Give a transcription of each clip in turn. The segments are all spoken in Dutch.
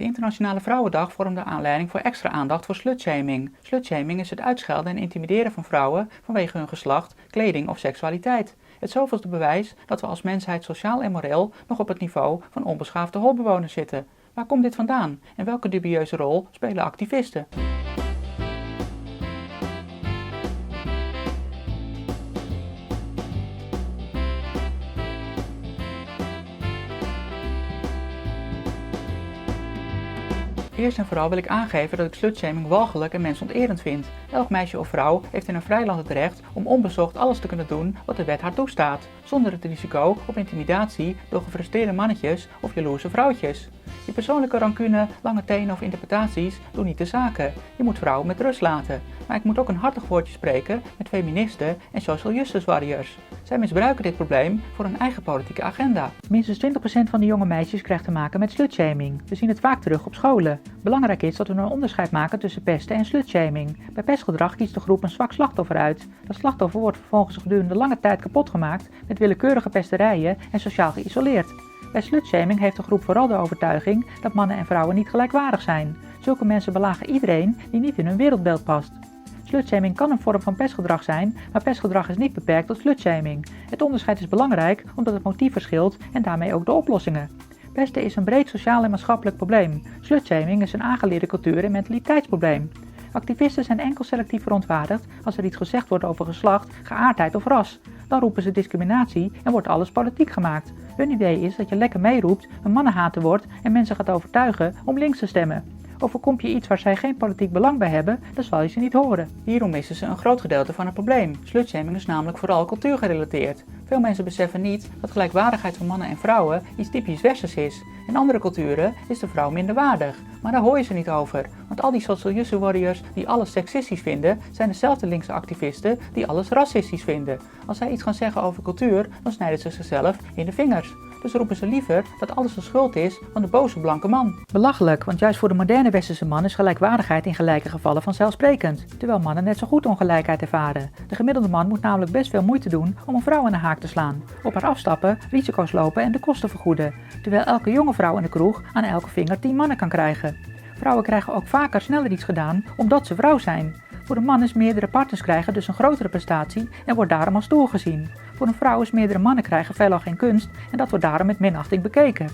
De Internationale Vrouwendag vormde aanleiding voor extra aandacht voor slutshaming. Slutshaming is het uitschelden en intimideren van vrouwen vanwege hun geslacht, kleding of seksualiteit. Het zoveelste bewijs dat we als mensheid sociaal en moreel nog op het niveau van onbeschaafde holbewoners zitten. Waar komt dit vandaan en welke dubieuze rol spelen activisten? Eerst en vooral wil ik aangeven dat ik slutshaming walgelijk en mensonterend vind. Elk meisje of vrouw heeft in een vrij land het recht om onbezocht alles te kunnen doen wat de wet haar toestaat, zonder het risico op intimidatie door gefrustreerde mannetjes of jaloerse vrouwtjes. Je persoonlijke rancune, lange tenen of interpretaties doen niet de zaken. Je moet vrouwen met rust laten. Maar ik moet ook een hartig woordje spreken met feministen en social justice warriors. Zij misbruiken dit probleem voor hun eigen politieke agenda. Minstens 20% van de jonge meisjes krijgt te maken met slutshaming. We zien het vaak terug op scholen. Belangrijk is dat we een onderscheid maken tussen pesten en slutshaming. Bij pestgedrag kiest de groep een zwak slachtoffer uit. Dat slachtoffer wordt vervolgens gedurende lange tijd kapot gemaakt met willekeurige pesterijen en sociaal geïsoleerd. Bij slutshaming heeft de groep vooral de overtuiging dat mannen en vrouwen niet gelijkwaardig zijn. Zulke mensen belagen iedereen die niet in hun wereldbeeld past. Slutshaming kan een vorm van pestgedrag zijn, maar pestgedrag is niet beperkt tot slutshaming. Het onderscheid is belangrijk omdat het motief verschilt en daarmee ook de oplossingen. Pesten is een breed sociaal en maatschappelijk probleem. Slutshaming is een aangeleerde cultuur- en mentaliteitsprobleem. Activisten zijn enkel selectief verontwaardigd als er iets gezegd wordt over geslacht, geaardheid of ras. Dan roepen ze discriminatie en wordt alles politiek gemaakt. Hun idee is dat je lekker meeroept, een mannenhater wordt en mensen gaat overtuigen om links te stemmen. Overkomt je iets waar zij geen politiek belang bij hebben, dan zal je ze niet horen. Hierom missen ze een groot gedeelte van het probleem. Slutshaming is namelijk vooral cultuurgerelateerd. Veel mensen beseffen niet dat gelijkwaardigheid van mannen en vrouwen iets typisch westers is. In andere culturen is de vrouw minder waardig. Maar daar hoor je ze niet over. Want al die social justice warriors die alles seksistisch vinden, zijn dezelfde linkse activisten die alles racistisch vinden. Als zij iets gaan zeggen over cultuur, dan snijden ze zichzelf in de vingers. Dus roepen ze liever dat alles de schuld is van de boze blanke man. Belachelijk, want juist voor de moderne westerse man is gelijkwaardigheid in gelijke gevallen vanzelfsprekend. Terwijl mannen net zo goed ongelijkheid ervaren. De gemiddelde man moet namelijk best veel moeite doen om een vrouw aan de haak te slaan. Op haar afstappen, risico's lopen en de kosten vergoeden. Terwijl elke jonge vrouw in de kroeg aan elke vinger 10 mannen kan krijgen. Vrouwen krijgen ook vaker sneller iets gedaan omdat ze vrouw zijn. Voor een man is meerdere partners krijgen dus een grotere prestatie en wordt daarom als stoer gezien. Voor een vrouw is meerdere mannen krijgen veelal geen kunst en dat wordt daarom met minachting bekeken.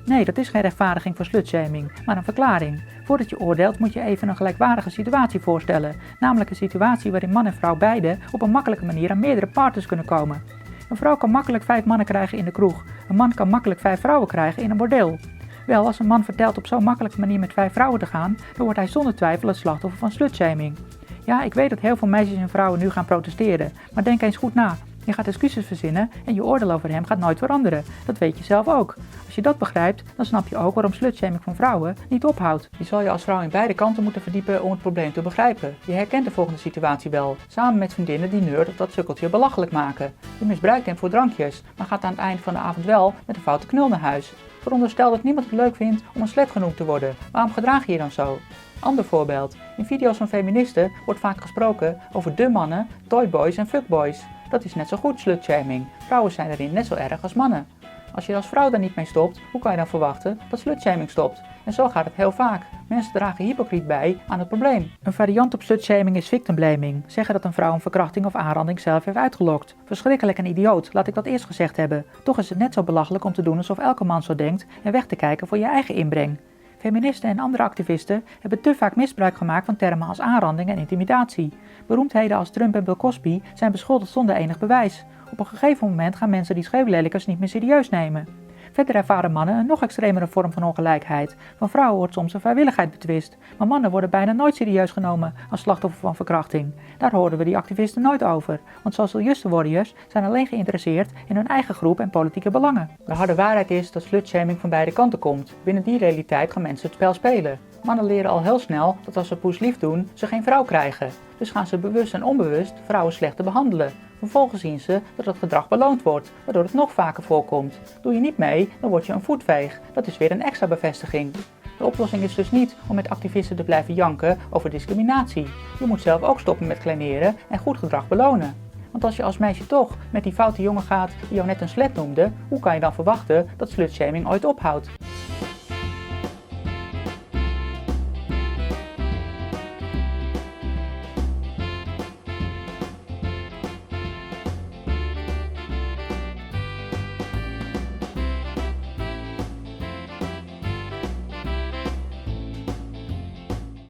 Nee, dat is geen rechtvaardiging voor slutshaming, maar een verklaring. Voordat je oordeelt moet je even een gelijkwaardige situatie voorstellen. Namelijk een situatie waarin man en vrouw beide op een makkelijke manier aan meerdere partners kunnen komen. Een vrouw kan makkelijk 5 mannen krijgen in de kroeg. Een man kan makkelijk 5 vrouwen krijgen in een bordeel. Wel, als een man vertelt op zo'n makkelijke manier met 5 vrouwen te gaan, dan wordt hij zonder twijfel het slachtoffer van slutshaming. Ja, ik weet dat heel veel meisjes en vrouwen nu gaan protesteren, maar denk eens goed na. Je gaat excuses verzinnen en je oordeel over hem gaat nooit veranderen. Dat weet je zelf ook. Als je dat begrijpt, dan snap je ook waarom slutshaming van vrouwen niet ophoudt. Je zal je als vrouw in beide kanten moeten verdiepen om het probleem te begrijpen. Je herkent de volgende situatie wel. Samen met vriendinnen die nerd of dat sukkeltje belachelijk maken. Je misbruikt hem voor drankjes, maar gaat aan het eind van de avond wel met een foute knul naar huis. Veronderstel dat niemand het leuk vindt om een slet genoemd te worden. Waarom gedraag je je dan zo? Ander voorbeeld. In video's van feministen wordt vaak gesproken over de mannen, toyboys en fuckboys. Dat is net zo goed slutshaming. Vrouwen zijn erin net zo erg als mannen. Als je als vrouw daar niet mee stopt, hoe kan je dan verwachten dat slutshaming stopt? En zo gaat het heel vaak. Mensen dragen hypocriet bij aan het probleem. Een variant op slutshaming is victim blaming. Zeggen dat een vrouw een verkrachting of aanranding zelf heeft uitgelokt. Verschrikkelijk en idioot, laat ik dat eerst gezegd hebben. Toch is het net zo belachelijk om te doen alsof elke man zo denkt en weg te kijken voor je eigen inbreng. Feministen en andere activisten hebben te vaak misbruik gemaakt van termen als aanranding en intimidatie. Beroemdheden als Trump en Bill Cosby zijn beschuldigd zonder enig bewijs. Op een gegeven moment gaan mensen die schreeuwlelijkers niet meer serieus nemen. Verder ervaren mannen een nog extremere vorm van ongelijkheid. Van vrouwen wordt soms een vrijwilligheid betwist, maar mannen worden bijna nooit serieus genomen als slachtoffer van verkrachting. Daar horen we die activisten nooit over, want social justice warriors zijn alleen geïnteresseerd in hun eigen groep en politieke belangen. De harde waarheid is dat slutshaming van beide kanten komt. Binnen die realiteit gaan mensen het spel spelen. Mannen leren al heel snel dat als ze poeslief doen, ze geen vrouw krijgen. Dus gaan ze bewust en onbewust vrouwen slechter behandelen. Vervolgens zien ze dat het gedrag beloond wordt, waardoor het nog vaker voorkomt. Doe je niet mee, dan word je een voetveeg. Dat is weer een extra bevestiging. De oplossing is dus niet om met activisten te blijven janken over discriminatie. Je moet zelf ook stoppen met kleineren en goed gedrag belonen. Want als je als meisje toch met die foute jongen gaat die jou net een slet noemde, hoe kan je dan verwachten dat slutshaming ooit ophoudt?